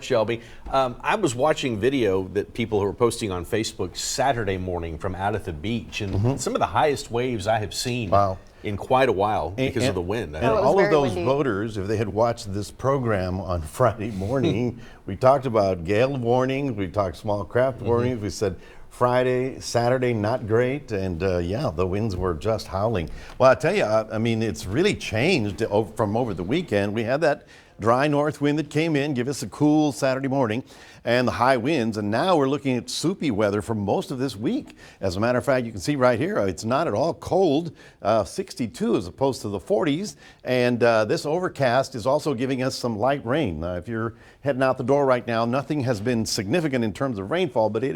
Shelby. I was watching video that people were posting on Facebook Saturday morning from out at the beach, and some of the highest waves I have seen in quite a while because of the wind. And all of those boaters, if they had watched this program on Friday morning, we talked about gale warnings, we talked small craft warnings, we said Friday, Saturday, not great, and yeah, the winds were just howling. Well, I tell you, I mean, it's really changed from over the weekend. We had that dry north wind that came in, give us a cool Saturday morning, and the high winds, and now we're looking at soupy weather for most of this week. As a matter of fact, you can see right here, it's not at all cold, 62 as opposed to the 40s, and this overcast is also giving us some light rain. If you're heading out the door right now, nothing has been significant in terms of rainfall, but you're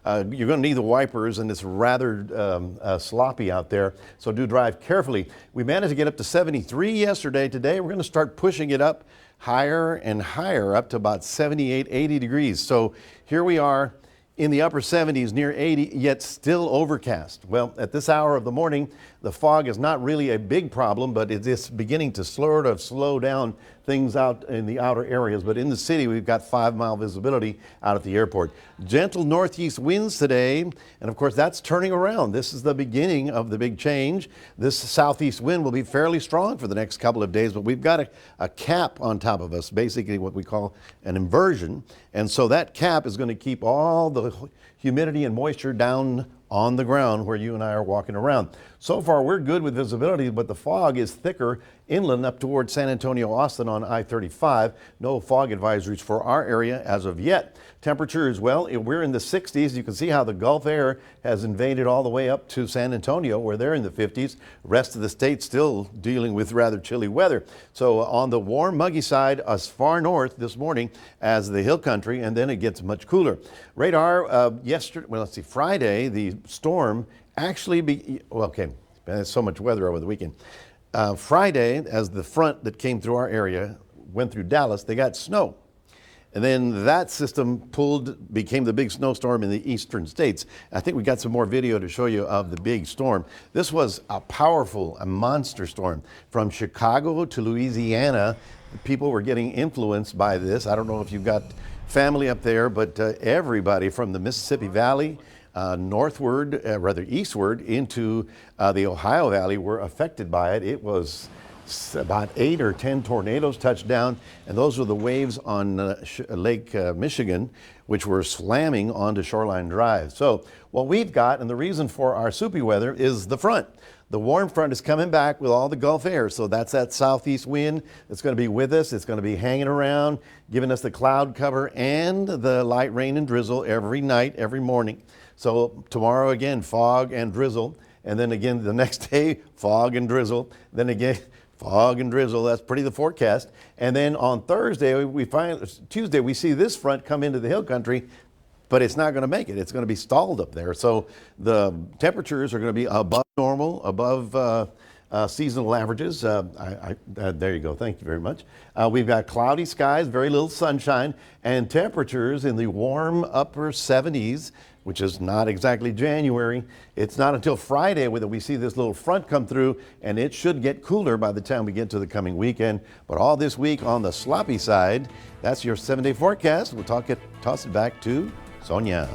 going to need the wipers, and it's rather sloppy out there, so do drive carefully. We managed to get up to 73 yesterday. Today we're going to start pushing it up higher and higher, up to about 78, 80 degrees. So here we are in the upper 70s, near 80, yet still overcast. Well, at this hour of the morning, the fog is not really a big problem, but it is beginning to sort of slow down things out in the outer areas. But in the city, we've got 5-mile visibility out at the airport. Gentle northeast winds today, and of course, that's turning around. This is the beginning of the big change. This southeast wind will be fairly strong for the next couple of days, but we've got a cap on top of us, basically what we call an inversion. And so that cap is going to keep all the humidity and moisture down on the ground where you and I are walking around. So far, we're good with visibility, but the fog is thicker inland up towards San Antonio, Austin on I-35. No fog advisories for our area as of yet. Temperatures, well, we're in the 60s. You can see how the Gulf air has invaded all the way up to San Antonio, where they're in the 50s. Rest of the state still dealing with rather chilly weather. So on the warm, muggy side, as far north this morning as the hill country, and then it gets much cooler. Radar Friday, the storm actually there's so much weather over the weekend. Friday, as the front that came through our area went through Dallas, they got snow. And then that system became the big snowstorm in the eastern states. I think we got some more video to show you of the big storm. This was a monster storm. From Chicago to Louisiana, people were getting influenced by this. I don't know if you've got family up there, but everybody from the Mississippi Valley eastward into the Ohio Valley were affected by it. It was about 8 or 10 tornadoes touched down, and those were the waves on Lake Michigan, which were slamming onto Shoreline Drive. So what we've got, and the reason for our soupy weather, is the front. The warm front is coming back with all the Gulf air, so that's that southeast wind that's going to be with us. It's going to be hanging around, giving us the cloud cover and the light rain and drizzle every night, every morning. So tomorrow again, fog and drizzle, and then again the next day, fog and drizzle, then again, fog and drizzle. That's pretty the forecast. And then on Tuesday, we see this front come into the hill country, but it's not going to make it. It's going to be stalled up there. So the temperatures are going to be above normal, above seasonal averages. There you go. Thank you very much. We've got cloudy skies, very little sunshine, and temperatures in the warm upper 70s, which is not exactly January. It's not until Friday that we see this little front come through, and it should get cooler by the time we get to the coming weekend. But all this week on the sloppy side, that's your 7-day forecast. We'll toss it back to Sonia.